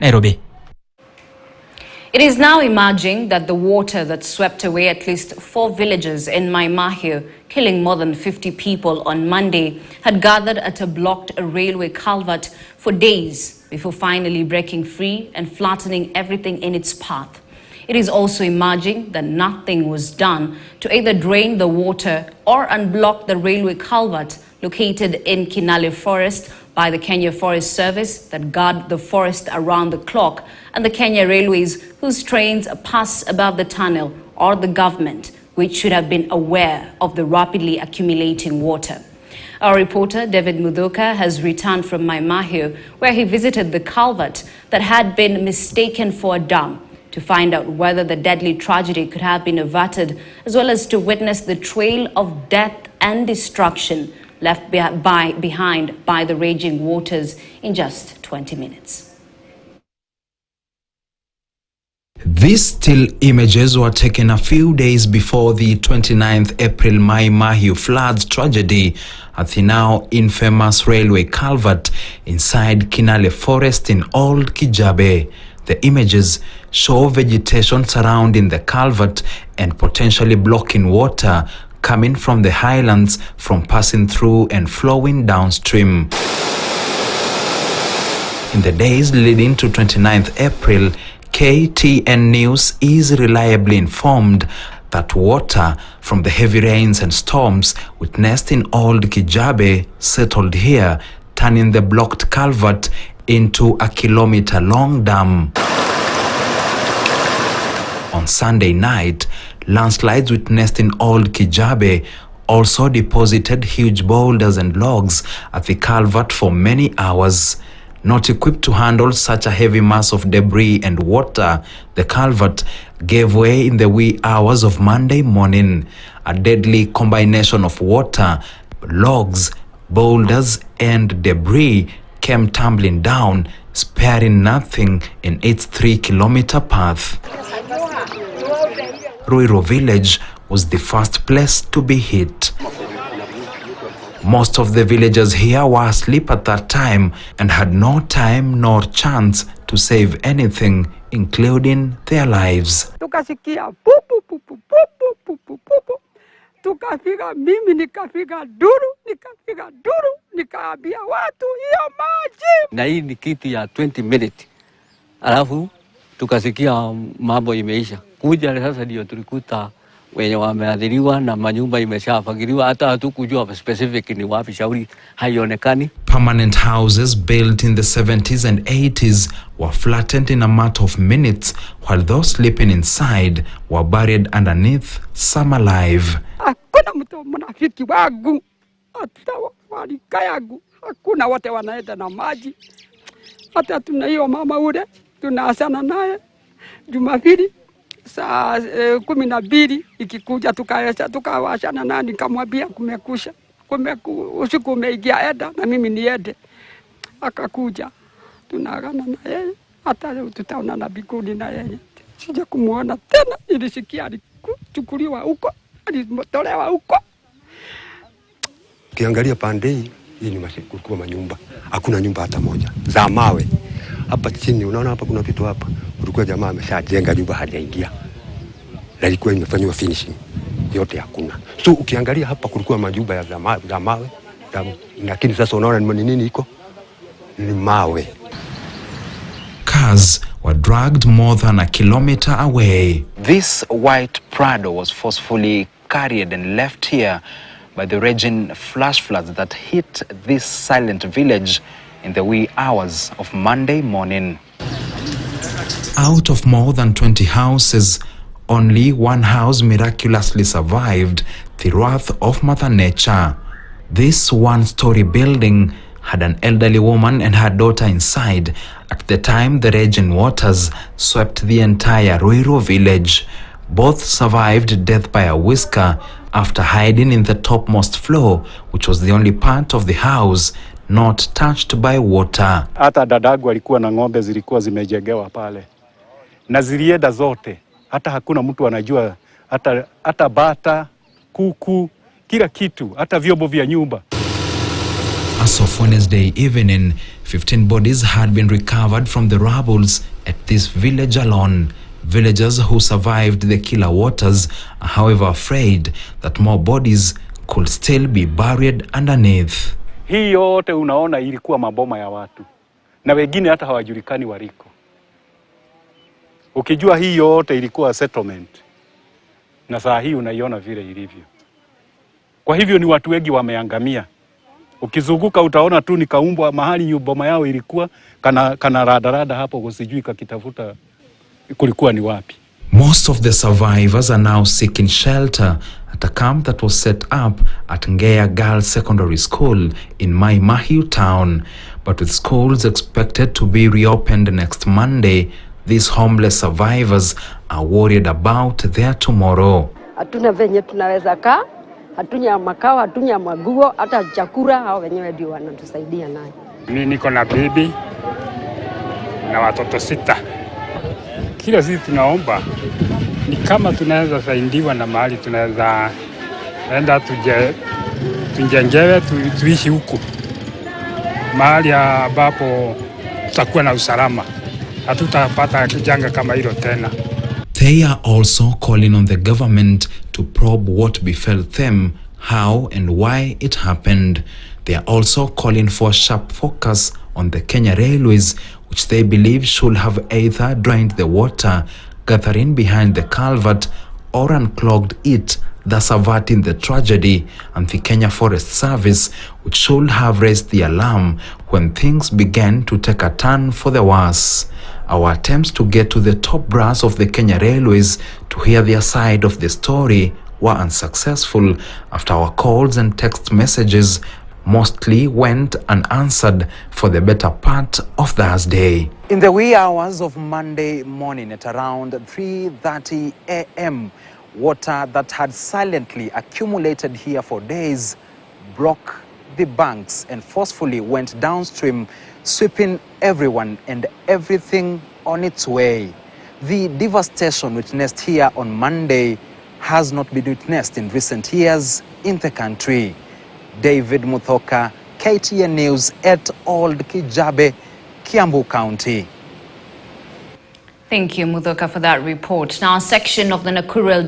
Nairobi. It is now emerging that the water that swept away at least 4 villages in Mai Mahiu, killing more than 50 people on Monday, had gathered at a blocked railway culvert for days before finally breaking free and flattening everything in its path. It is also emerging that nothing was done to either drain the water or unblock the railway culvert located in Kinale Forest by the Kenya Forest Service that guard the forest around the clock, and the Kenya Railways, whose trains pass above the tunnel, or the government, which should have been aware of the rapidly accumulating water. Our reporter David Mudoka has returned from Mai Mahiu, where he visited the culvert that had been mistaken for a dam, to find out whether the deadly tragedy could have been averted, as well as to witness the trail of death and destruction left behind by the raging waters in just 20 minutes. These still images were taken a few days before the 29th April Mai Mahiu floods tragedy at the now infamous railway culvert inside Kinale Forest in Old Kijabe. The images show vegetation surrounding the culvert and potentially blocking water coming from the highlands from passing through and flowing downstream. In the days leading to 29th April, KTN News is reliably informed that water from the heavy rains and storms witnessed in Old Kijabe settled here, turning the blocked culvert into a kilometer-long dam. On Sunday night, landslides witnessed in Old Kijabe also deposited huge boulders and logs at the culvert for many hours. Not equipped to handle such a heavy mass of debris and water, the culvert gave way in the wee hours of Monday morning. A deadly combination of water, logs, boulders, and debris came tumbling down, sparing nothing in its 3-kilometer path. Ruo Village was the first place to be hit. Most of the villagers here were asleep at that time and had no time nor chance to save anything, including their lives. Tukasikia pupu pupu pupu pupu pupu. Tukafika mimi nikafika duru nikaambia watu hiyo maji. Na hii ni kitu ya 20 minutes. Alafu tukasikia mambo imeisha. Kuja sasa ndio tulikuta wenye wameadhiriwa na manyumba imeshafagiliwa, hata hatukujua specific ni wapi, shauri haionekani. Permanent houses built in the 70s and 80s were flattened in a matter of minutes, while those sleeping inside were buried underneath, some alive. Hakuna mtu mnafiki wangu, hata walika yangu, hakuna, wote wanaenda na maji. Hata tuna hiyo mama ule tunaasana naye Jumapili saa 12 ikikuja tukawashana na nikamwambia kumekusha, usiku umeingia, enda na mimi niende. Akakuja, tunaagana na yeye, hata leo tutaona na bikuni na yeye. Sija kumuona tena, nilisikia alichukuliwa huko, alitolewa huko. Ukiangalia pande hii ni kulikuwa manyumba, hakuna nyumba hata moja za mawe. Hapa chini unaona hapa kuna vitu hapa. Kulikuwa jamaa ameshajenga nyumba hajaingia. Na ilikuwa imefanywa finishing. Yote hakuna. So ukiangalia hapa kulikuwa majumba ya za mawe. Lakini sasa unaona ni nini iko? Ni mawe. Cars were dragged more than a kilometer away. This white Prado was forcefully carried and left here by the raging flash floods that hit this silent village in the wee hours of Monday morning. Out of more than 20 houses, only one house miraculously survived the wrath of Mother Nature. This one-story building had an elderly woman and her daughter inside at the time the raging waters swept the entire Ruo Village. Both survived death by a whisker after hiding in the topmost floor, which was the only part of the house not touched by water. Hata dadagu alikuwa na ng'ombe zilikuwa zimejegewa pale. Na zilienda zote. Hata hakuna mtu anajua, hata bata, kuku, kila kitu, hata vyombo vya nyumba. As of Wednesday evening, 15 bodies had been recovered from the rubbles at this village alone. Villagers who survived the killer waters are however afraid that more bodies could still be buried underneath. Hii yote unaona ilikuwa maboma ya watu na wengine hata hawajulikani waliko. Ukijua hii yote ilikuwa settlement na saa hii unaiona vile ilivyo. Kwa hivyo ni watu wengi wameangamia. Ukizunguka utaona tu ni kaumbwa mahali boma yao ilikuwa kana radarada hapo usijui kakitafuta kulikuwa ni wapi. Most of the survivors are now seeking shelter at a camp that was set up at Ngea Girls Secondary School in Mai Mahiu town. But with schools expected to be reopened next Monday, these homeless survivors are worried about their tomorrow. Hatuna venye tunaweza kaa, hatunya makao, hatunya maguo, hata chakula hao wenyewe ndio wanatusaidia nayo. Mimi niko na bibi na watoto 6. Kila sisi tunaomba ni kama tunaweza saidiwa na mahali tunaweza enda tujengewe tuishi huku. Mahali ambapo tutakuwa na usalama. Hatutapata kijanga kama hilo tena. They are also calling on the government to probe what befell them, how and why it happened. They are also calling for sharp focus on the Kenya Railways, which they believe should have either drained the water gathering behind the culvert or unclogged it, thus averting the tragedy, and the Kenya Forest Service, which should have raised the alarm when things began to take a turn for the worse. Our attempts to get to the top brass of the Kenya Railways to hear their side of the story were unsuccessful after our calls and text messages mostly went unanswered for the better part of Thursday. In the wee hours of Monday morning at around 3:30 a.m., water that had silently accumulated here for days broke the banks and forcefully went downstream, sweeping everyone and everything on its way. The devastation witnessed here on Monday has not been witnessed in recent years in the country. David Muthoka, KTN News at Old Kijabe, Kiambu County. Thank you, Muthoka, for that report. Now, a section of the Nakuru Eldoret